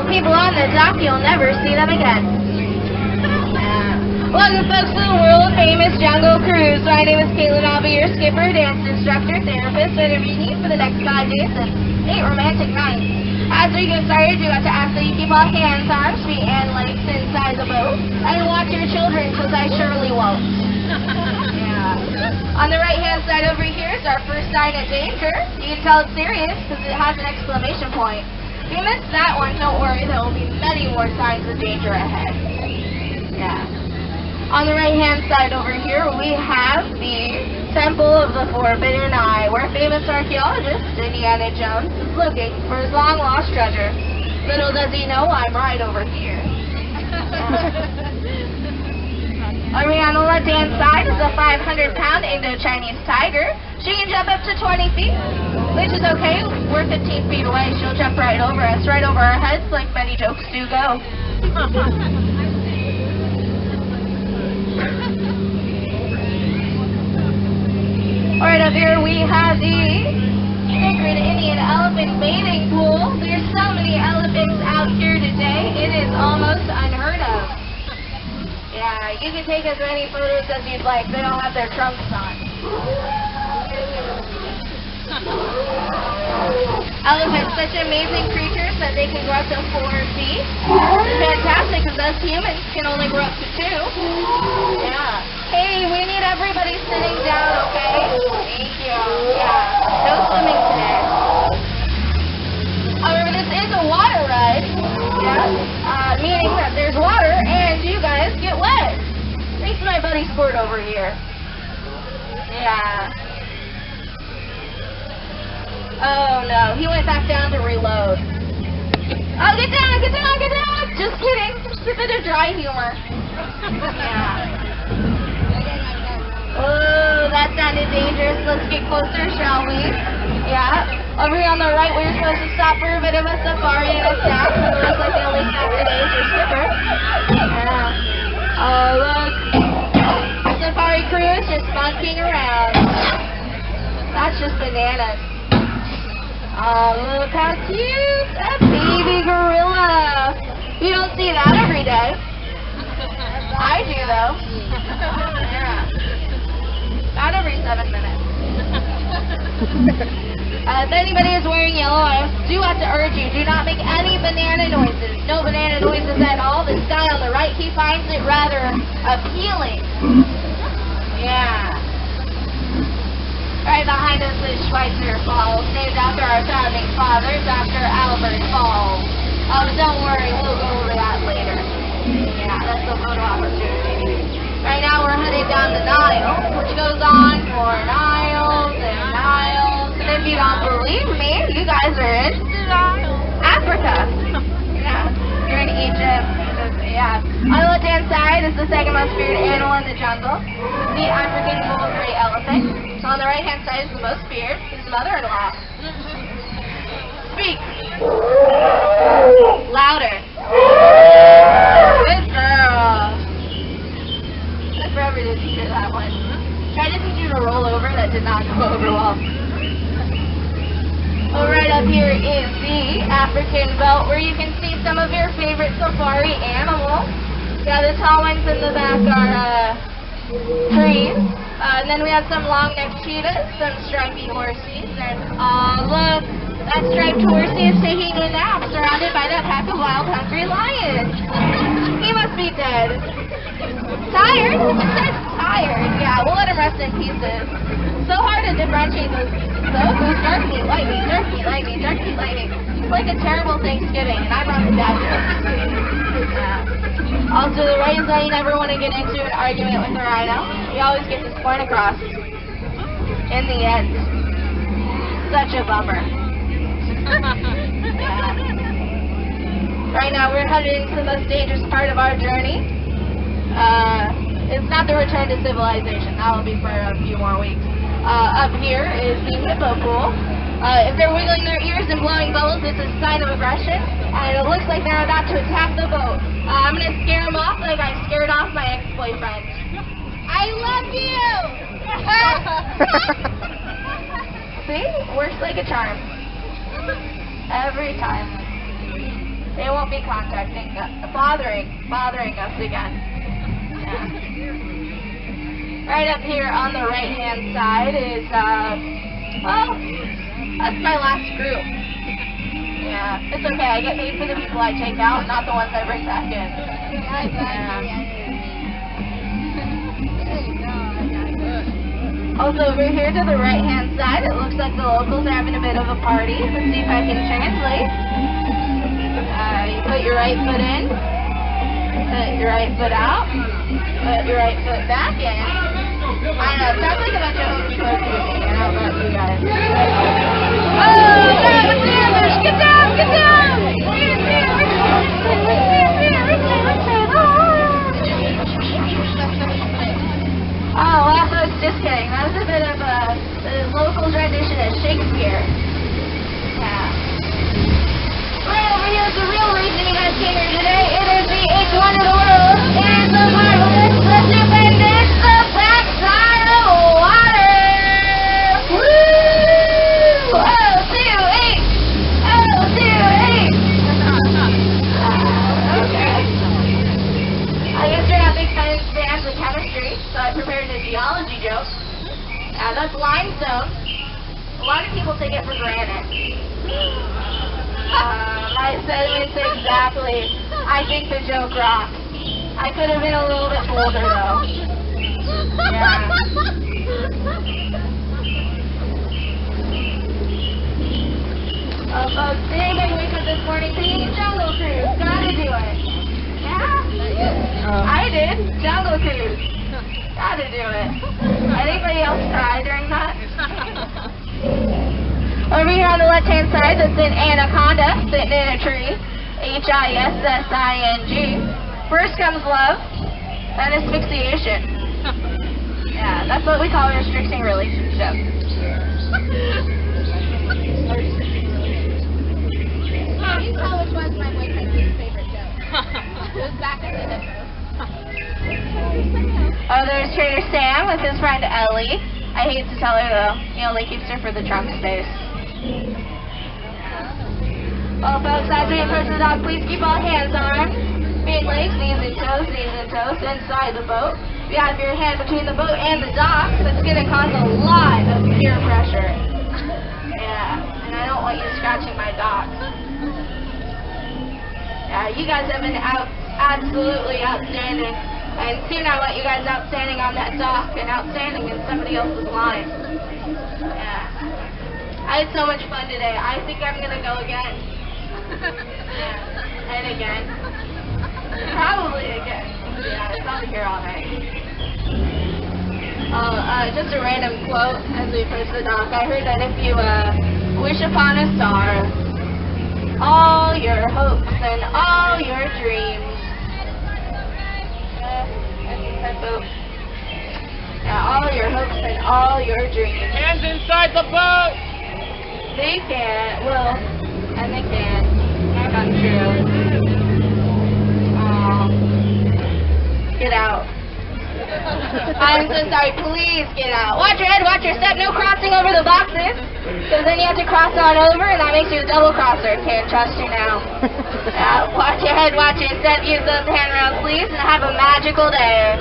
people on the dock, you'll never see them again. Welcome, folks, to the world-famous Jungle Cruise. My name is Caitlin. I'll be your skipper, dance instructor, therapist, and interviewing for the next 5 days and 8 romantic nights. As we get started, you have to ask that you keep all hands, arms, feet, and legs inside the boat, and watch your children, because I surely won't. On the right-hand side over here is our first sign of danger. You can tell it's serious because it has an exclamation point. If you missed that one, don't worry, there will be many more signs of danger ahead. On the right-hand side over here, we have the Temple of the Forbidden Eye, where famous archaeologist Indiana Jones is looking for his long-lost treasure. Little does he know, I'm right over here. Over on the left-hand side is a 500-pound Indo-Chinese tiger. She can jump up to 20 feet, which is okay. We're 15 feet away. She'll jump right over us, right over our heads, like many jokes do go. Alright, up here we have the Sacred Indian Elephant Bathing Pool. There's so many elephants out here today, it is almost unheard of. Yeah, you can take as many photos as you'd like. They don't have their trunks on. Elephants, such amazing creatures that they can grow up to 4 feet. It's fantastic because us humans can only grow up to 2. Yeah. Hey, we need everybody sitting down, okay? Thank you. Yeah. No swimming today. However, this is a water ride. Yeah. Meaning that there's water and you guys get wet. Thanks to my buddy Squirt over here. Yeah. Oh no, he went back down to reload. Oh, get down, get down, get down! Just kidding. Just a bit of dry humor. Yeah. Oh, that sounded dangerous. Let's get closer, shall we? Yeah. Over here on the right, we're supposed to stop for a bit of a safari and a snack. It looks like the only snack today is your skipper. Yeah. Oh, look. The safari crew is just funking around. That's just bananas. Oh, look how cute. A baby gorilla. You don't see that every day. I do, though. Yeah. About every 7 minutes. If anybody is wearing yellow, I do have to urge you, do not make any banana noises. No banana noises at all. This guy on the right, he finds it rather appealing. Yeah. Right behind us is Schweitzer Falls, named after our founding fathers, after Albert Falls. Oh, don't worry, we'll go over that later. Yeah, that's a photo opportunity. Right now we're headed down the Nile, which goes on for miles and miles. And if you don't believe me, you guys are in Africa. Yeah, you're in Egypt. Yeah. On the left-hand side is the second most feared animal in the jungle, the African bull gray elephant. So on the right-hand side is the most feared, his mother-in-law. Speak. Louder. Good girl. Forever did you hear that one. Tried to teach you to roll over, that did not go over well. Oh, right up here is the African belt, where you can see some of your favorite safari animals. Yeah, the tall ones in the back are trees. And then we have some long-necked cheetahs, some stripy horses, and look, that striped horsey is taking a nap, surrounded by that pack of wild, hungry lions. He must be dead. Tired? It says tired. Yeah, we'll let him rest in pieces. So hard to differentiate those pieces, though. Who's dark meat, white meat, dark meat, light meat, dark meat, light meat. It's like a terrible Thanksgiving, and I'm on the bad joke. Also, the reason you never want to get into an argument with a rhino, you always get this point across. In the end. Such a bummer. Yeah. Right now, we're headed into the most dangerous part of our journey. It's not the return to civilization. That will be for a few more weeks. Up here is the hippo pool. If they're wiggling their ears and blowing bubbles, it's a sign of aggression. And it looks like they're about to attack the boat. I'm going to scare them off like I scared off my ex-boyfriend. I love you! See? Works like a charm. Every time. they won't be contacting, bothering us again. Yeah. Right up here on the right-hand side is, well, that's my last group. Yeah, it's okay. I get paid for the people I take out, not the ones I bring back in. Yeah. Also, over here to the right-hand side, it looks like the locals are having a bit of a party. Let's see if I can translate. You put your right foot in, put your right foot out, put your right foot back in. I know, it sounds like a bunch of hokey pokey to me. I don't know about you guys. Oh, no, it's the English! Get down! Get down! Oh, well, just kidding. That was a bit of the local rendition of Shakespeare. Yeah. Right over here is the real reason you guys came here today. It is the eighth wonder of the world. It is the marvelous, the stupendous, the backside of water. Woo! O2-8! O2-8! Okay. I guess you're not big fans of chemistry, so I prepared a geology joke. That's limestone. A lot of people take it for granite. My sentiments exactly. I think the joke rocks. I could have been a little bit bolder though. Yeah. Folks, today I wake up this morning thinking Jungle Cruise. Gotta do it. Yeah? I did. Jungle Cruise. Gotta do it. Anybody else cry during that? Over here on the left-hand side, that's an anaconda sitting in a tree. Hissing. First comes love, then asphyxiation. Yeah, that's what we call a restricting relationship. You tell which was my boyfriend's favorite joke. It was back in the demo. Oh, there's Trader Sam with his friend Ellie. I hate to tell her though, he only keeps her for the trunk space. Well, folks, as we approach the dock, please keep all hands on. Feet, legs, knees and toes inside the boat. You have your hand between the boat and the dock. That's going to cause a lot of peer pressure. Yeah, and I don't want you scratching my dock. Yeah, you guys have been absolutely outstanding. And soon I want you guys outstanding on that dock and outstanding in somebody else's line. Yeah. I had so much fun today. I think I'm going to go again. Yeah. And again. Probably again. Yeah, I'll be here all night. Just a random quote as we approach the dock. I heard that if you wish upon a star, all your hopes and all your dreams. Yeah, all your hopes and all your dreams. Hands inside the boat! They can, well, and they can. Not true. Get out. I'm so sorry, please get out. Watch your head, watch your step, no crossing over the boxes. Because then you have to cross on over and that makes you a double crosser. Can't trust you now. Watch your head, watch your step, use those handrails please, and have a magical day.